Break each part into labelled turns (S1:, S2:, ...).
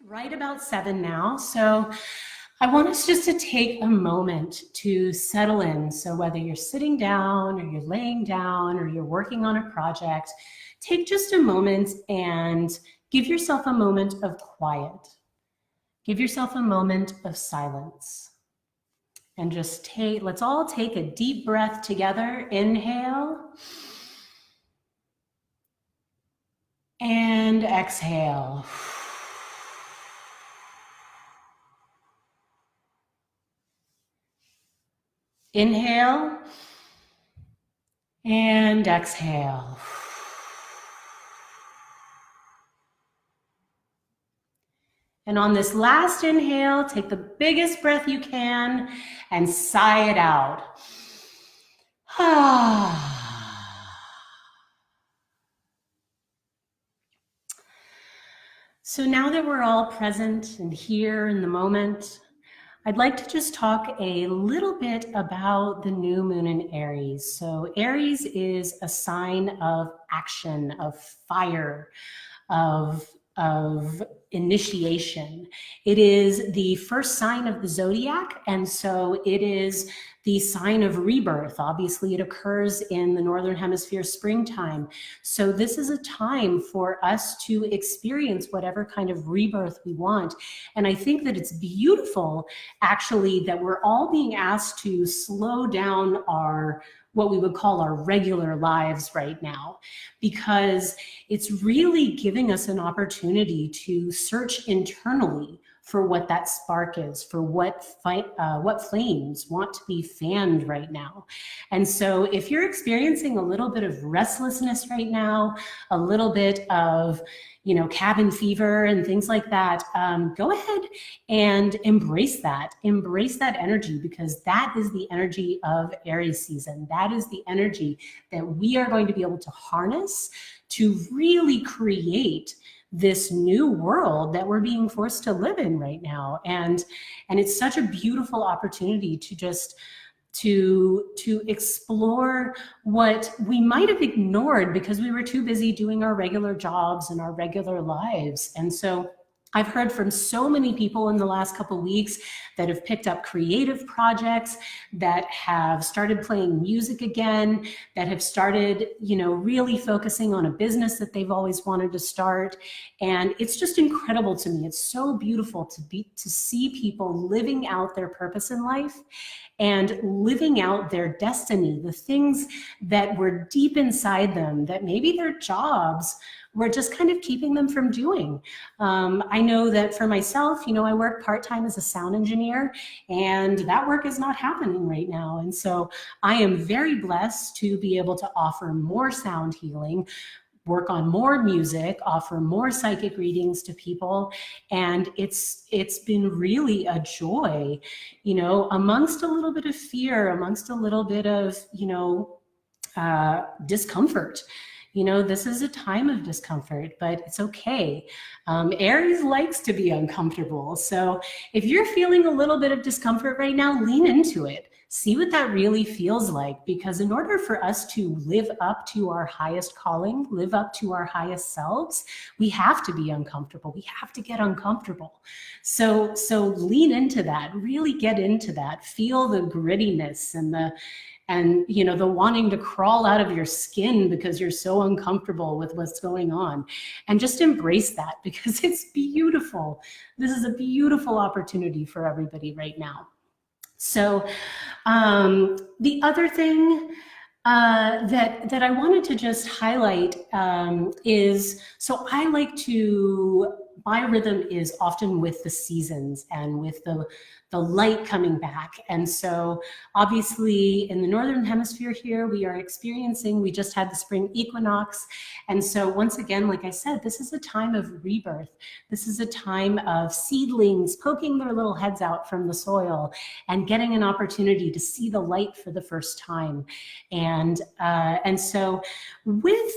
S1: Right about 7 now. So I want us just to take a moment to settle in. So whether you're sitting down or you're laying down or you're working on a project, take just a moment and give yourself a moment of quiet. Give yourself a moment of silence. And just let's all take a deep breath together. Inhale. And exhale. Inhale and exhale. And on this last inhale, take the biggest breath you can and sigh it out. So now that we're all present and here in the moment, I'd like to just talk a little bit about the new moon in Aries. So Aries is a sign of action, of fire, of initiation. It is the first sign of the zodiac, and so it is the sign of rebirth. Obviously, it occurs in the Northern Hemisphere springtime. So this is a time for us to experience whatever kind of rebirth we want. And I think that it's beautiful, actually, that we're all being asked to slow down what we would call our regular lives right now, because it's really giving us an opportunity to search internally for what that spark is, for what flames want to be fanned right now. And so if you're experiencing a little bit of restlessness right now, a little bit of cabin fever and things like that, go ahead and embrace that energy, because that is the energy of Aries season. That is the energy that we are going to be able to harness to really create this new world that we're being forced to live in right now. And it's such a beautiful opportunity to just to explore what we might have ignored because we were too busy doing our regular jobs and our regular lives. And so I've heard from so many people in the last couple of weeks that have picked up creative projects, that have started playing music again, that have started, really focusing on a business that they've always wanted to start. And it's just incredible to me. It's so beautiful to see people living out their purpose in life and living out their destiny, the things that were deep inside them that maybe their jobs were just kind of keeping them from doing. I know that for myself, I work part-time as a sound engineer, and that work is not happening right now. And so I am very blessed to be able to offer more sound healing, work on more music, offer more psychic readings to people. And it's been really a joy, amongst a little bit of fear, amongst a little bit of, discomfort. This is a time of discomfort, but it's okay. Aries likes to be uncomfortable. So if you're feeling a little bit of discomfort right now, lean into it. See what that really feels like, because in order for us to live up to our highest calling, live up to our highest selves, we have to be uncomfortable. We have to get uncomfortable. So lean into that, really get into that, feel the grittiness and the wanting to crawl out of your skin because you're so uncomfortable with what's going on, and just embrace that, because it's beautiful. This is a beautiful opportunity for everybody right now. So the other thing that I wanted to just highlight is, so my rhythm is often with the seasons and with the light coming back. And so obviously in the Northern Hemisphere here, we just had the spring equinox. And so once again, like I said, this is a time of rebirth. This is a time of seedlings poking their little heads out from the soil and getting an opportunity to see the light for the first time. And so with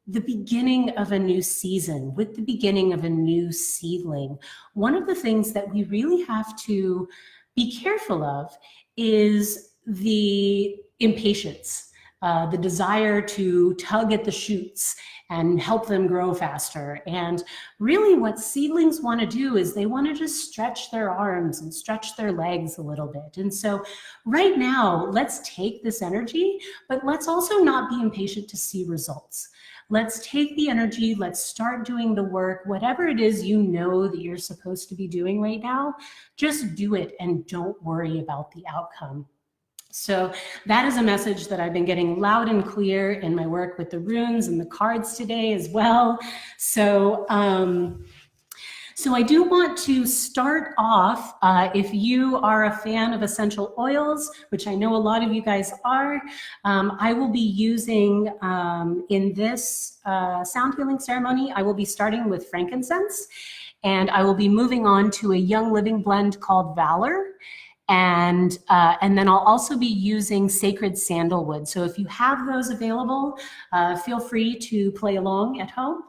S1: the beginning of a new season, with the beginning of a new seedling, one of the things that we really have to be careful of is the impatience. the desire to tug at the shoots and help them grow faster. And really what seedlings want to do is they want to just stretch their arms and stretch their legs a little bit. And so right now, let's take this energy, but let's also not be impatient to see results. Let's take the energy, let's start doing the work, whatever it is you know that you're supposed to be doing right now, just do it and don't worry about the outcome. So that is a message that I've been getting loud and clear in my work with the runes and the cards today as well. So I do want to start off, if you are a fan of essential oils, which I know a lot of you guys are, I will be using, in this sound healing ceremony, I will be starting with frankincense, and I will be moving on to a Young Living blend called Valor. And then I'll also be using sacred sandalwood. So if you have those available, feel free to play along at home.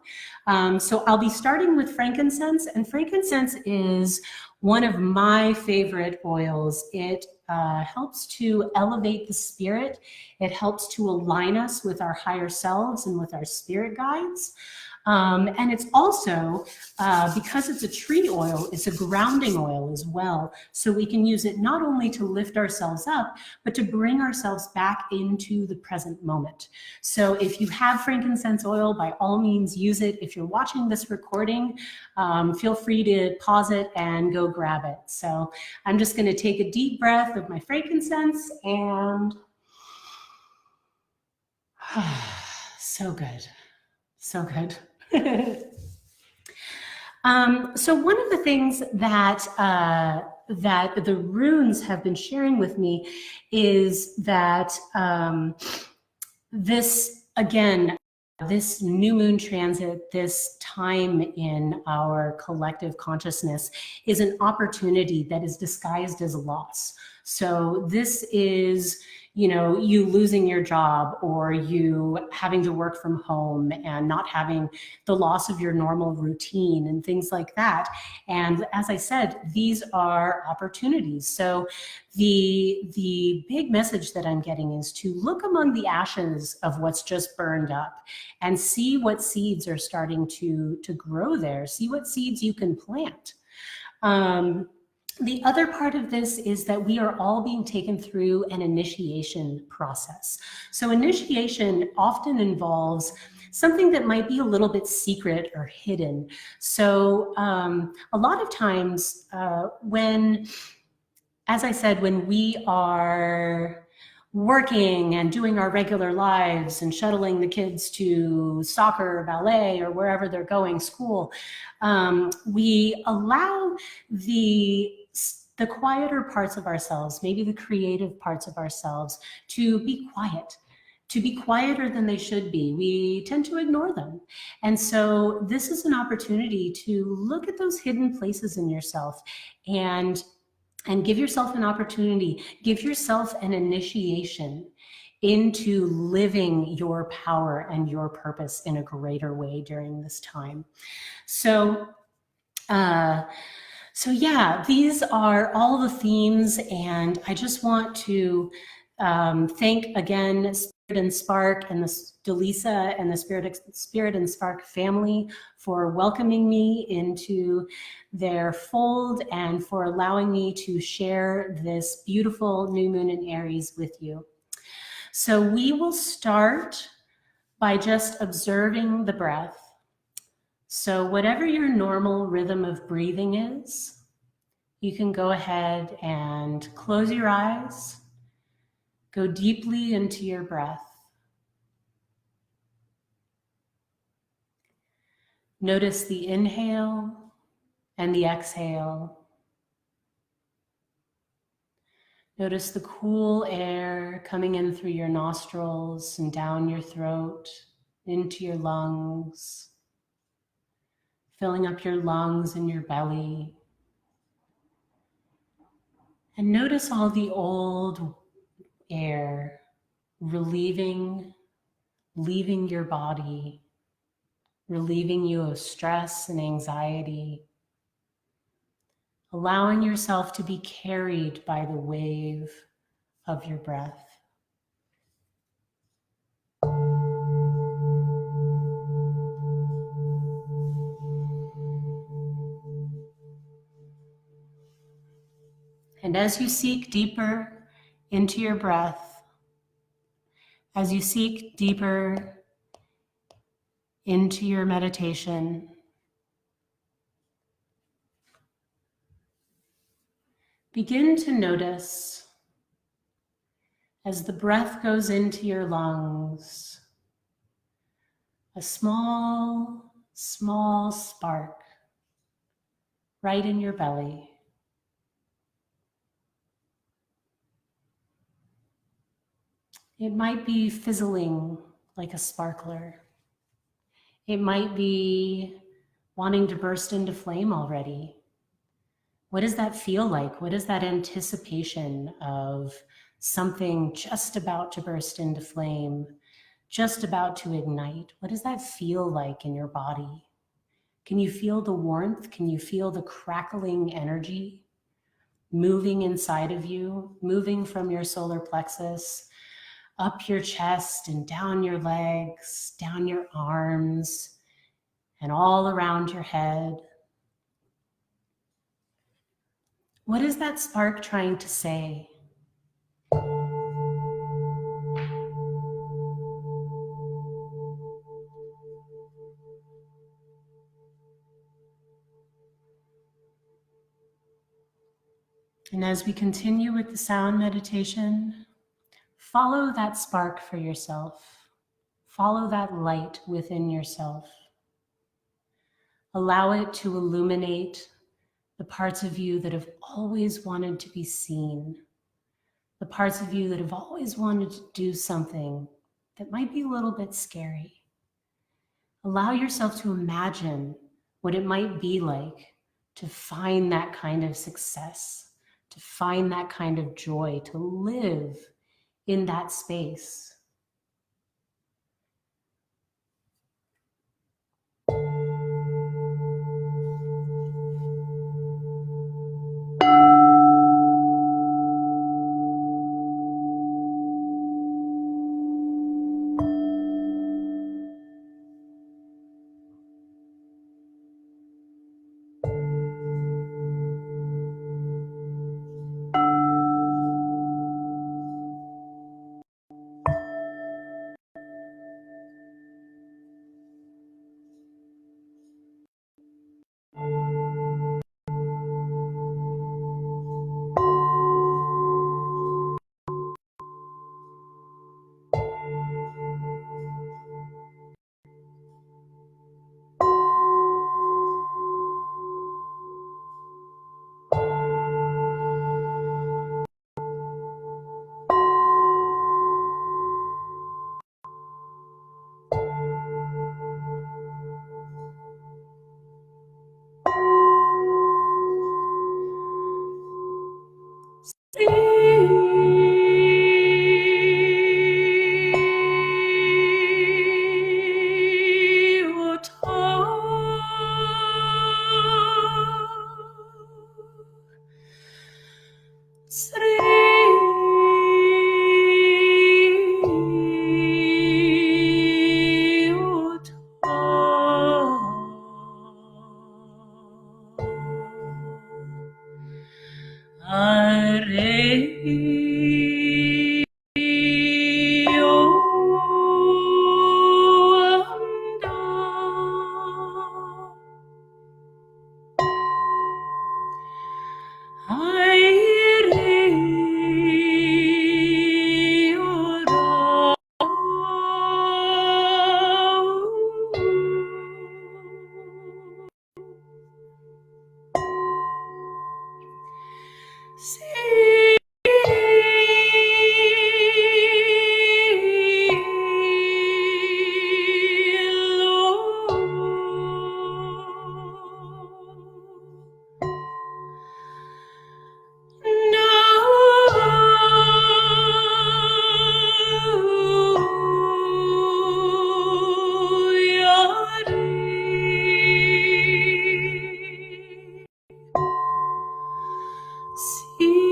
S1: So I'll be starting with frankincense, and frankincense is one of my favorite oils. It helps to elevate the spirit. It helps to align us with our higher selves and with our spirit guides. And it's also, because it's a tree oil, it's a grounding oil as well. So we can use it not only to lift ourselves up, but to bring ourselves back into the present moment. So if you have frankincense oil, by all means use it. If you're watching this recording, feel free to pause it and go grab it. So I'm just going to take a deep breath of my frankincense and so good. So good. So one of the things that that the runes have been sharing with me is that this, again, this new moon transit, this time in our collective consciousness is an opportunity that is disguised as loss. So this is, you know, you losing your job, or you having to work from home and not having the loss of your normal routine and things like that. And as I said, these are opportunities. So the big message that I'm getting is to look among the ashes of what's just burned up and see what seeds are starting to grow there. See what seeds you can plant. The other part of this is that we are all being taken through an initiation process. So initiation often involves something that might be a little bit secret or hidden. So a lot of times when, as I said, when we are working and doing our regular lives and shuttling the kids to soccer or ballet or wherever they're going, school, we allow the quieter parts of ourselves, maybe the creative parts of ourselves, to be quiet, to be quieter than they should be. We tend to ignore them. And so this is an opportunity to look at those hidden places in yourself and give yourself an opportunity, give yourself an initiation into living your power and your purpose in a greater way during this time. So yeah, these are all the themes, and I just want to thank again Spirit and Spark and the Dallisa and the Spirit and Spark family for welcoming me into their fold and for allowing me to share this beautiful new moon in Aries with you. So we will start by just observing the breath. So whatever your normal rhythm of breathing is, you can go ahead and close your eyes, go deeply into your breath. Notice the inhale and the exhale. Notice the cool air coming in through your nostrils and down your throat, into your lungs, filling up your lungs and your belly. And notice all the old air leaving your body, relieving you of stress and anxiety, allowing yourself to be carried by the wave of your breath. And as you seek deeper into your breath, as you seek deeper into your meditation, begin to notice as the breath goes into your lungs, a small, small spark right in your belly. It might be fizzling like a sparkler. It might be wanting to burst into flame already. What does that feel like? What is that anticipation of something just about to burst into flame, just about to ignite? What does that feel like in your body? Can you feel the warmth? Can you feel the crackling energy moving inside of you, moving from your solar plexus, up your chest and down your legs, down your arms, and all around your head? What is that spark trying to say? And as we continue with the sound meditation, follow that spark for yourself. Follow that light within yourself. Allow it to illuminate the parts of you that have always wanted to be seen, the parts of you that have always wanted to do something that might be a little bit scary. Allow yourself to imagine what it might be like to find that kind of success, to find that kind of joy, to live in that space. See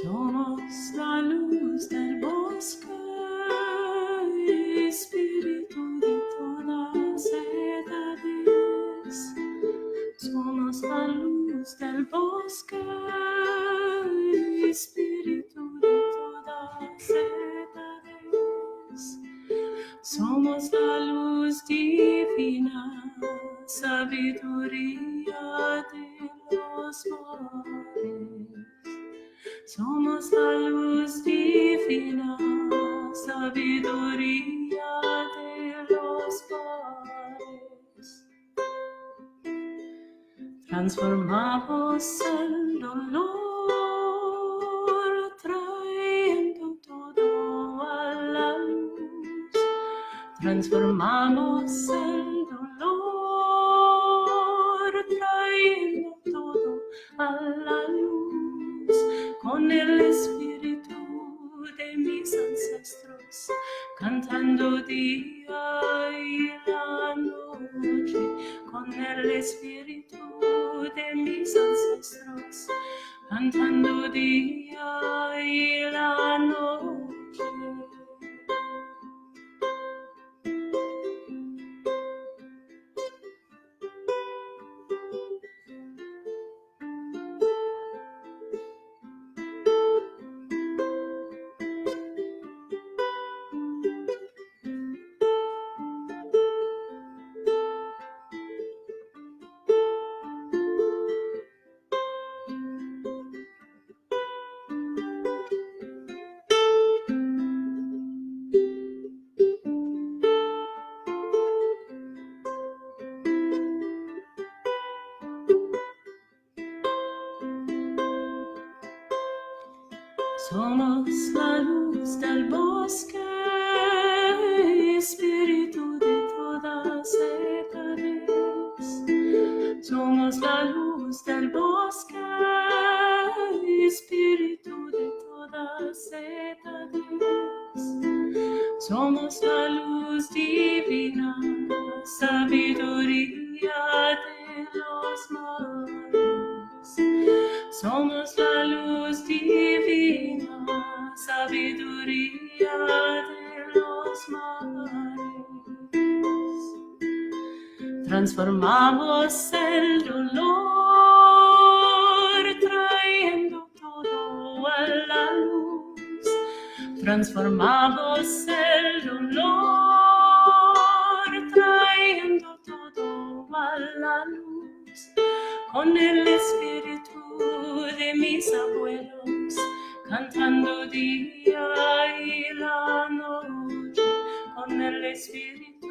S1: Somos la luz del bosque, espíritu de todas edades. Somos la luz del bosque, espíritu de todas edades. Somos la luz divina, sabiduría de los mares. Somos la luz divina, sabiduría de los mares. Transformamos el dolor, trayendo todo a la luz. Transformamos el dolor, trayendo todo a la luz. Con el espíritu de mis ancestros, cantando día y la noche. Con el espíritu de mis ancestros, cantando día y la noche. Somos la luz del bosque, espíritu de todas edades. Somos la luz del bosque, espíritu de todas edades. Somos la luz divina, sabiduría de los mares. Somos la luz divina, sabiduría de los mares. Transformamos el dolor, trayendo todo a la luz. Transformamos el dolor, trayendo todo a la luz, con el espíritu de mis abuelos, cantando día y la noche, con el espíritu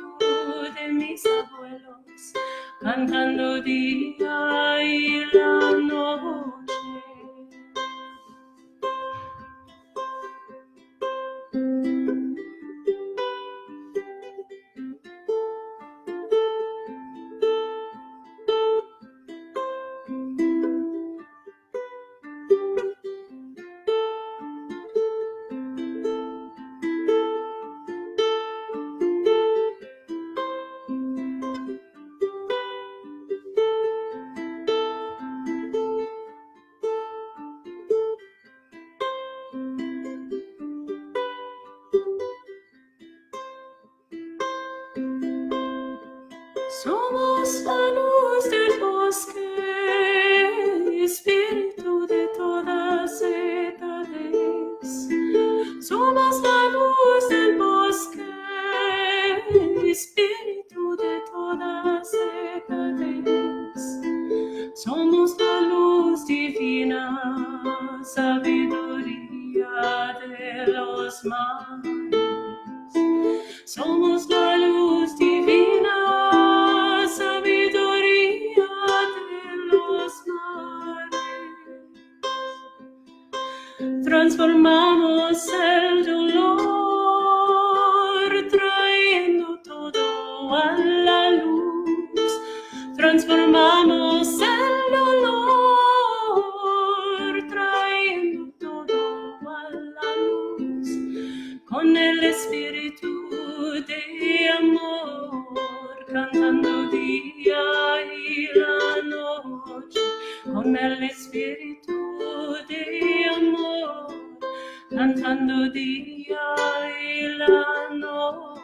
S1: de mis abuelos, cantando día y la noche. Somos la luz del bosque, espíritu de todas edades. Somos la luz del bosque, espíritu de todas edades. Somos la luz divina, sabiduría de los mares. Somos la luz divina, sabiduría de los mares. Transformamos el dolor, trayendo todo a la luz. Transformamos el dolor, trayendo todo a la luz. Con el espíritu de amor, cantando día y la noche, con el espíritu de amor, cantando día y la noche.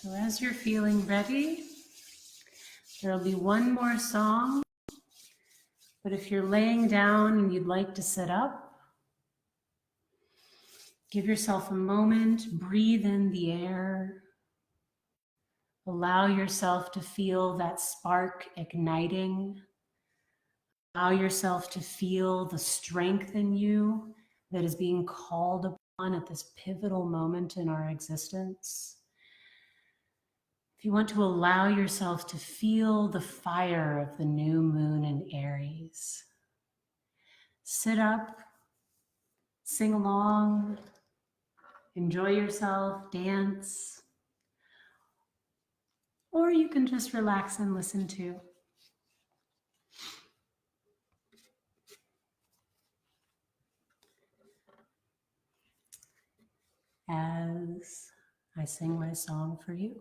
S1: So as you're feeling ready, there'll be one more song, but if you're laying down and you'd like to sit up, give yourself a moment, breathe in the air, allow yourself to feel that spark igniting, allow yourself to feel the strength in you that is being called upon at this pivotal moment in our existence. If you want to allow yourself to feel the fire of the new moon in Aries, sit up, sing along, enjoy yourself, dance, or you can just relax and listen too. As I sing my song for you.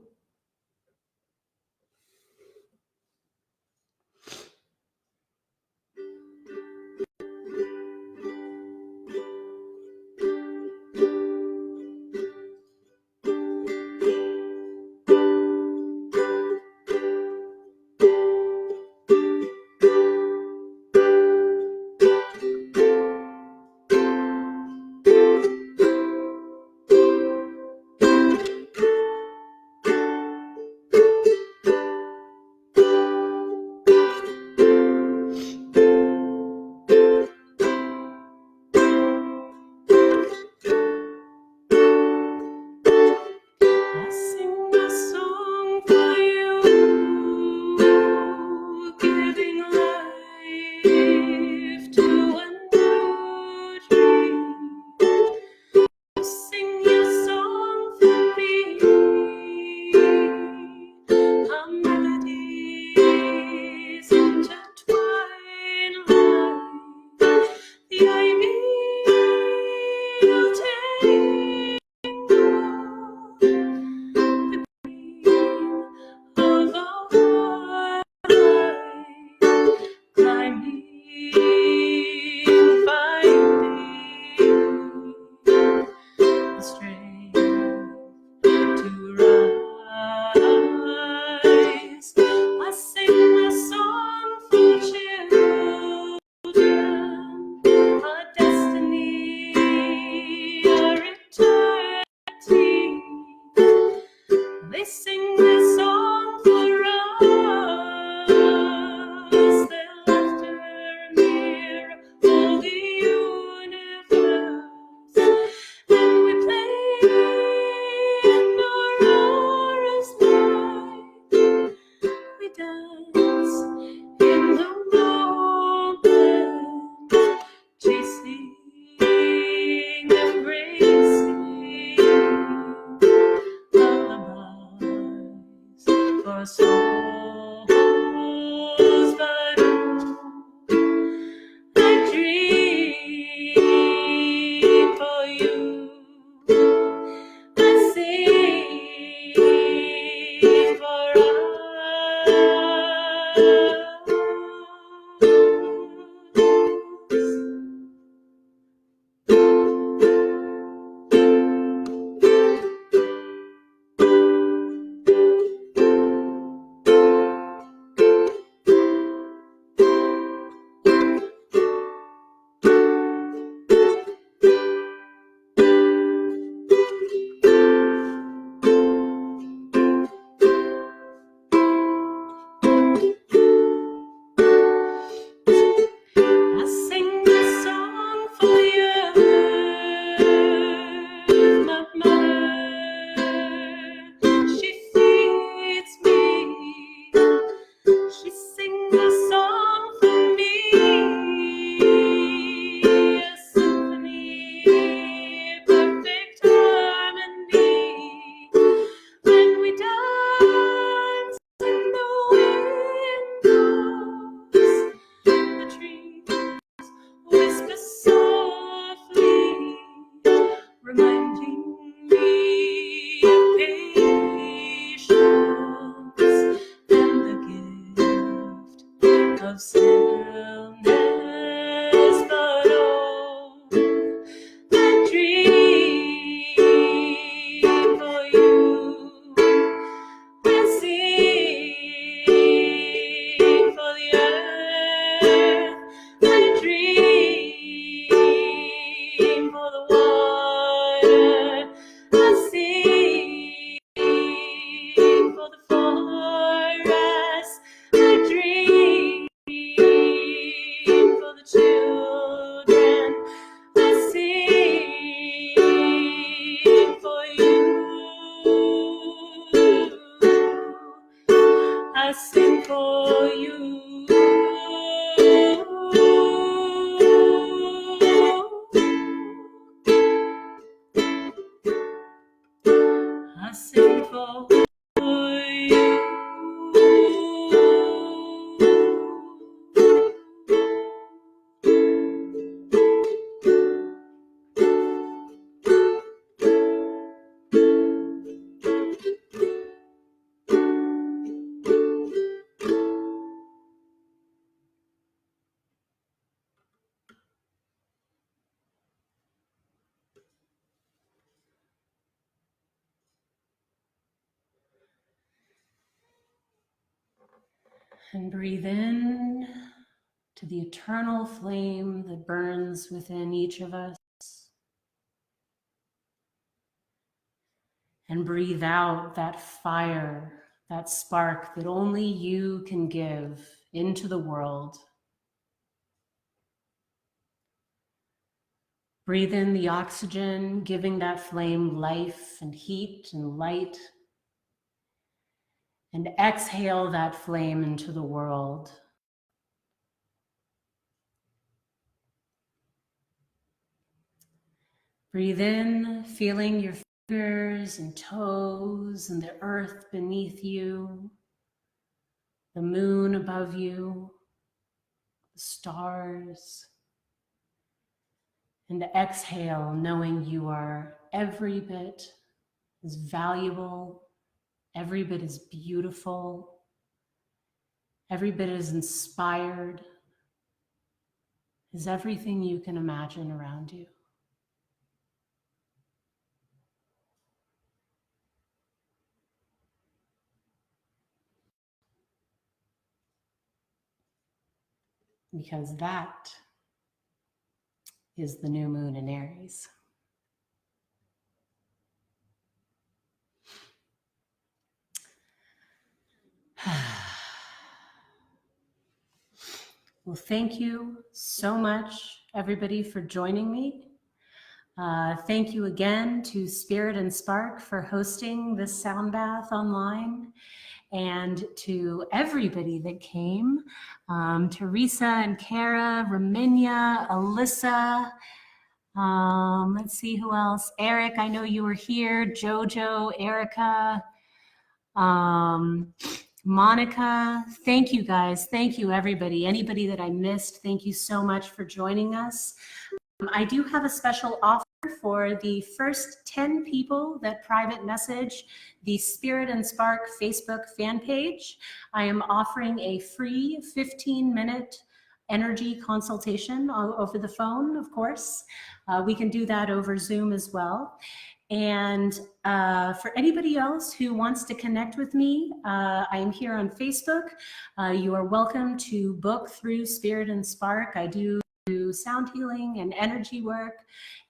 S1: I sing for you. I sing for you. And breathe in to the eternal flame that burns within each of us. And breathe out that fire, that spark that only you can give into the world. Breathe in the oxygen, giving that flame life and heat and light. And exhale that flame into the world. Breathe in, feeling your fingers and toes and the earth beneath you, the moon above you, the stars. And exhale, knowing you are every bit as valuable, every bit as beautiful, every bit as inspired as everything you can imagine around you. Because that is the new moon in Aries. Well, thank you so much, everybody, for joining me. Thank you again to Spirit and Spark for hosting this sound bath online, and to everybody that came, Teresa and Kara, Raminia, Alyssa, let's see who else. Eric, I know you were here. Jojo, Erica, Monica. Thank you guys. Thank you everybody. Anybody that I missed, thank you so much for joining us. I do have a special offer for the first 10 people that private message the Spirit and Spark Facebook fan page. I am offering a free 15-minute energy consultation over the phone, of course. We can do that over Zoom as well. And for anybody else who wants to connect with me, I am here on Facebook. You are welcome to book through Spirit and Spark. I do sound healing and energy work,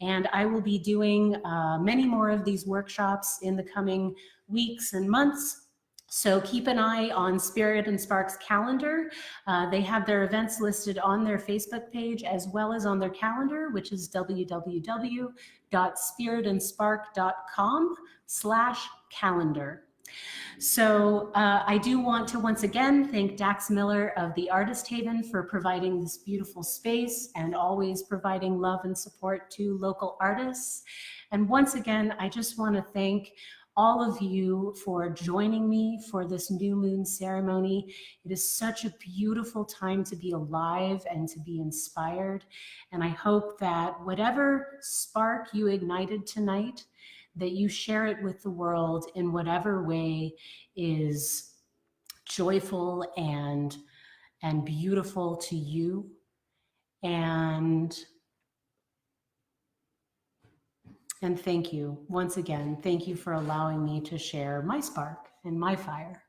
S1: and I will be doing many more of these workshops in the coming weeks and months. So keep an eye on Spirit and Spark's calendar. They have their events listed on their Facebook page as well as on their calendar, which is www.spiritandspark.com/calendar. So I do want to once again thank Dax Miller of the Artist Haven for providing this beautiful space and always providing love and support to local artists. And once again, I just want to thank all of you for joining me for this new moon ceremony. It is such a beautiful time to be alive and to be inspired. And I hope that whatever spark you ignited tonight, that you share it with the world in whatever way is joyful and beautiful to you. And thank you once again. Thank you for allowing me to share my spark and my fire.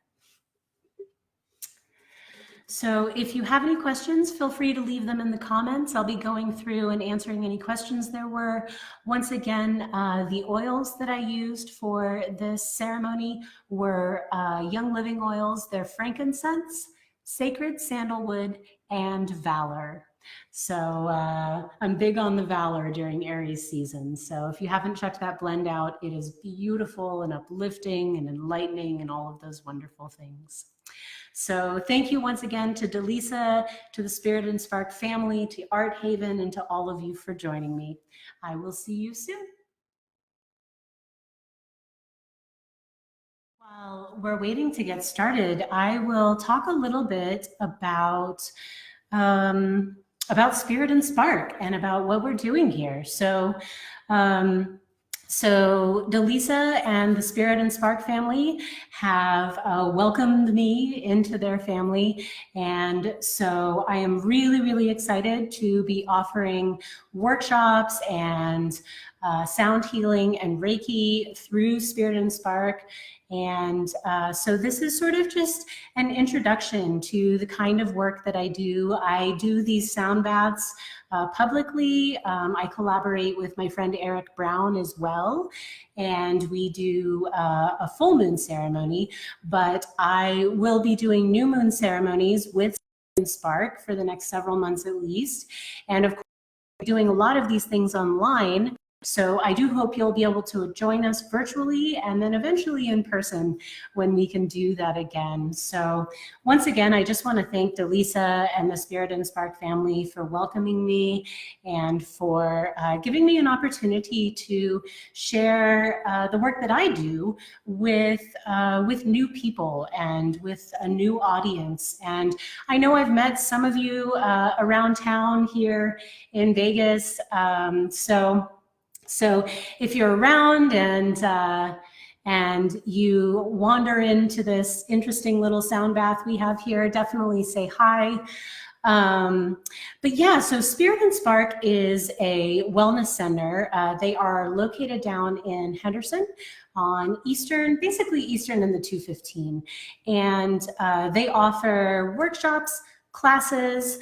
S1: So if you have any questions, feel free to leave them in the comments. I'll be going through and answering any questions there were. Once again, the oils that I used for this ceremony were Young Living oils. They're frankincense, sacred sandalwood, and valor. So I'm big on the Valor during Aries season. So if you haven't checked that blend out, it is beautiful and uplifting and enlightening and all of those wonderful things. So thank you once again to Dallisa, to the Spirit and Spark family, to Art Haven, and to all of you for joining me. I will see you soon. While we're waiting to get started, I will talk a little bit about Spirit and Spark and about what we're doing here. So Dallisa and the Spirit and Spark family have welcomed me into their family. And so I am really, really excited to be offering workshops and sound healing and Reiki through Spirit and Spark. And so this is sort of just an introduction to the kind of work that I do. I do these sound baths publicly. I collaborate with my friend Eric Brown as well, and we do a full moon ceremony, but I will be doing new moon ceremonies with Spark for the next several months at least. And of course, doing a lot of these things online. So I do hope you'll be able to join us virtually and then eventually in person when we can do that again. So once again, I just want to thank Dallisa and the Spirit and Spark family for welcoming me and for giving me an opportunity to share the work that I do with new people and with a new audience. And I know I've met some of you around town here in Vegas. So if you're around and you wander into this interesting little sound bath we have here, definitely say hi. But yeah, so Spirit and Spark is a wellness center. They are located down in Henderson on Eastern, basically Eastern and the 215. And they offer workshops, classes,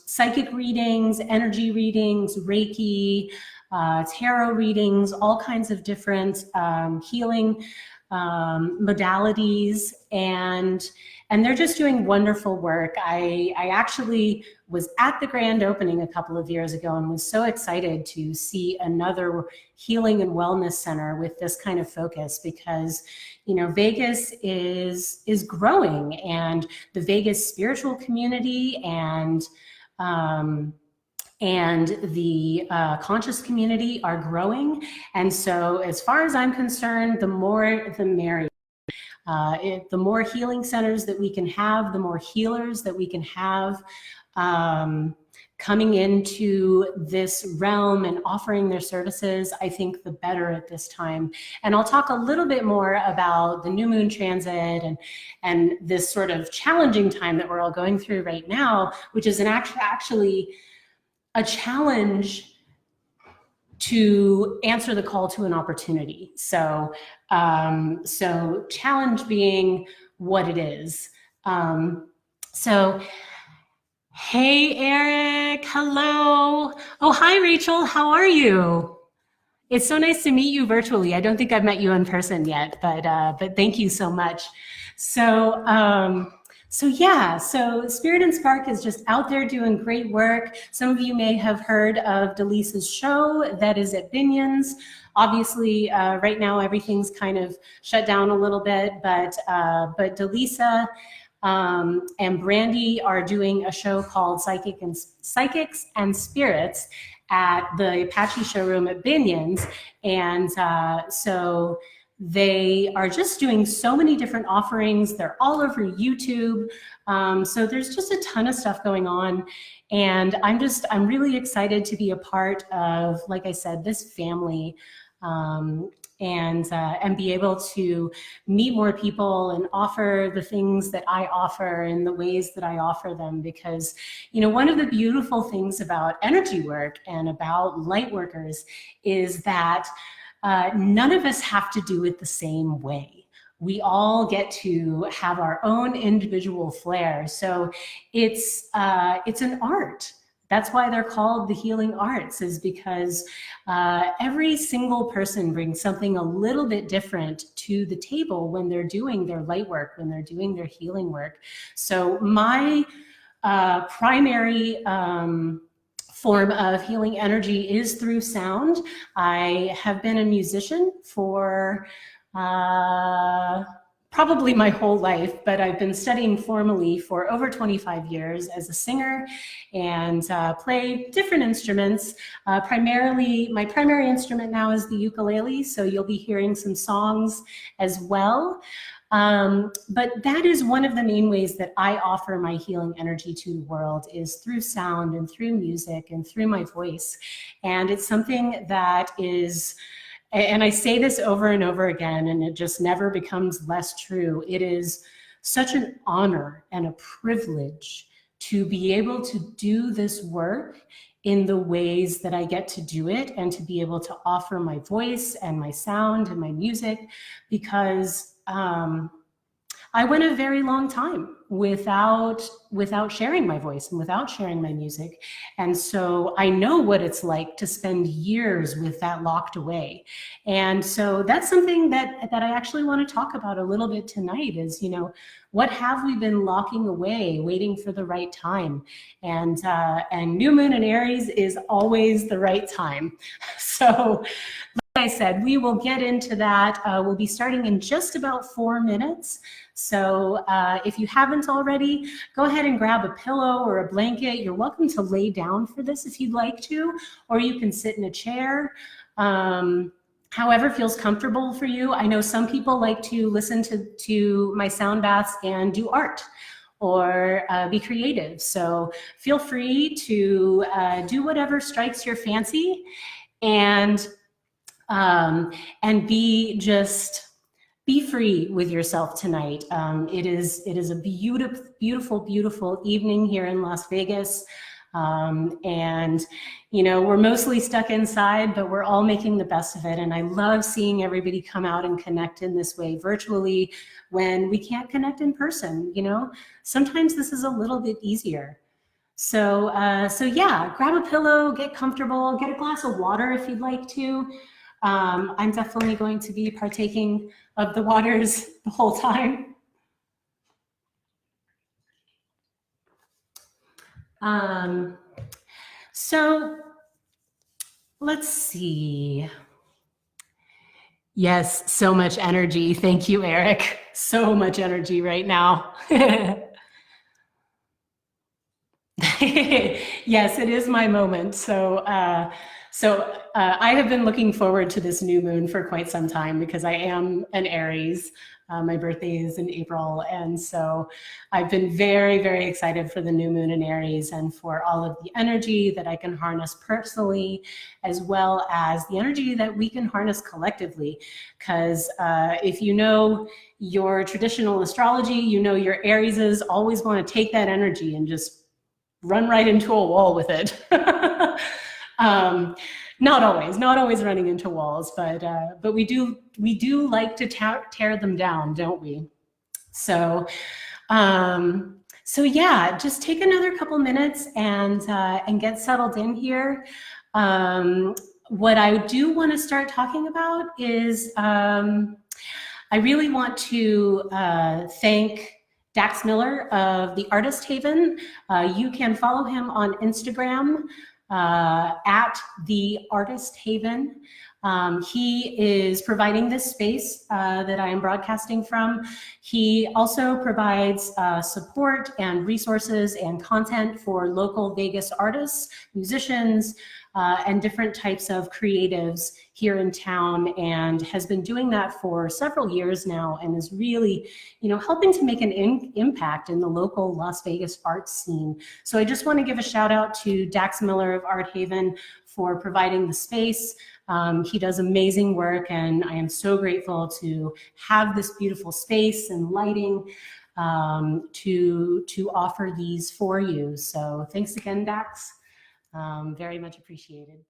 S1: psychic readings, energy readings, Reiki, tarot readings, all kinds of different healing modalities, and they're just doing wonderful work. I actually was at the grand opening a couple of years ago and was so excited to see another healing and wellness center with this kind of focus, because you know Vegas is growing, and the Vegas spiritual community and the conscious community are growing. And so as far as I'm concerned, the more the merrier. The more healing centers that we can have, the more healers that we can have coming into this realm and offering their services, I think the better at this time. And I'll talk a little bit more about the new moon transit and this sort of challenging time that we're all going through right now, which is actually a challenge to answer the call to an opportunity. So challenge being what it is. So, hey, Eric, hello. Oh, hi, Rachel, how are you? It's so nice to meet you virtually. I don't think I've met you in person yet, but thank you so much. So Spirit and Spark is just out there doing great work. Some of you may have heard of Dallisa's show that is at Binion's. Obviously, right now everything's kind of shut down a little bit, but Dallisa and Brandy are doing a show called Psychics and Spirits at the Apache showroom at Binion's. And so they are just doing so many different offerings. They're all over YouTube. So there's just a ton of stuff going on. And I'm really excited to be a part of, like I said, this family, and be able to meet more people and offer the things that I offer in the ways that I offer them. Because, you know, one of the beautiful things about energy work and about light workers is that none of us have to do it the same way. We all get to have our own individual flair. So it's an art. That's why they're called the healing arts, is because every single person brings something a little bit different to the table when they're doing their light work, when they're doing their healing work. So my primary form of healing energy is through sound. I have been a musician for probably my whole life, but I've been studying formally for over 25 years as a singer and play different instruments. Primarily, my primary instrument now is the ukulele, so you'll be hearing some songs as well. But that is one of the main ways that I offer my healing energy to the world, is through sound and through music and through my voice. And it's something that is, and I say this over and over again, and it just never becomes less true. It is such an honor and a privilege to be able to do this work in the ways that I get to do it, and to be able to offer my voice and my sound and my music, because I went a very long time without sharing my voice and without sharing my music. And so I know what it's like to spend years with that locked away. And so that's something that I actually want to talk about a little bit tonight is, you know, what have we been locking away, waiting for the right time? And new moon in Aries is always the right time. So like I said, we will get into that. We'll be starting in just about 4 minutes. So if you haven't already, go ahead and grab a pillow or a blanket. You're welcome to lay down for this if you'd like to, or you can sit in a chair. However feels comfortable for you. I know some people like to listen to my sound baths and do art or be creative. So feel free to do whatever strikes your fancy, and be free with yourself tonight. It is a beautiful, beautiful, beautiful evening here in Las Vegas. And, you know, we're mostly stuck inside, but we're all making the best of it. And I love seeing everybody come out and connect in this way virtually when we can't connect in person. You know, sometimes this is a little bit easier. So yeah, grab a pillow, get comfortable, get a glass of water if you'd like to. I'm definitely going to be partaking of the waters the whole time. So let's see. Yes, so much energy. Thank you, Eric. So much energy right now. Yes, it is my moment. So I have been looking forward to this new moon for quite some time because I am an Aries. My birthday is in April. And so I've been very, very excited for the new moon in Aries and for all of the energy that I can harness personally, as well as the energy that we can harness collectively. Because if you know your traditional astrology, you know your Arieses always want to take that energy and just run right into a wall with it. Not always running into walls, but we do like to tear them down, don't we? So yeah, just take another couple minutes and get settled in here. What I do want to start talking about is I really want to thank Dax Miller of the Artist Haven. You can follow him on Instagram at the Artist Haven. He is providing this space that I am broadcasting from. He also provides support and resources and content for local Vegas artists, musicians, and different types of creatives here in town, and has been doing that for several years now, and is really, you know, helping to make an impact in the local Las Vegas arts scene. So I just want to give a shout out to Dax Miller of Art Haven for providing the space. He does amazing work, and I am so grateful to have this beautiful space and lighting to offer these for you. So thanks again, Dax. Very much appreciated.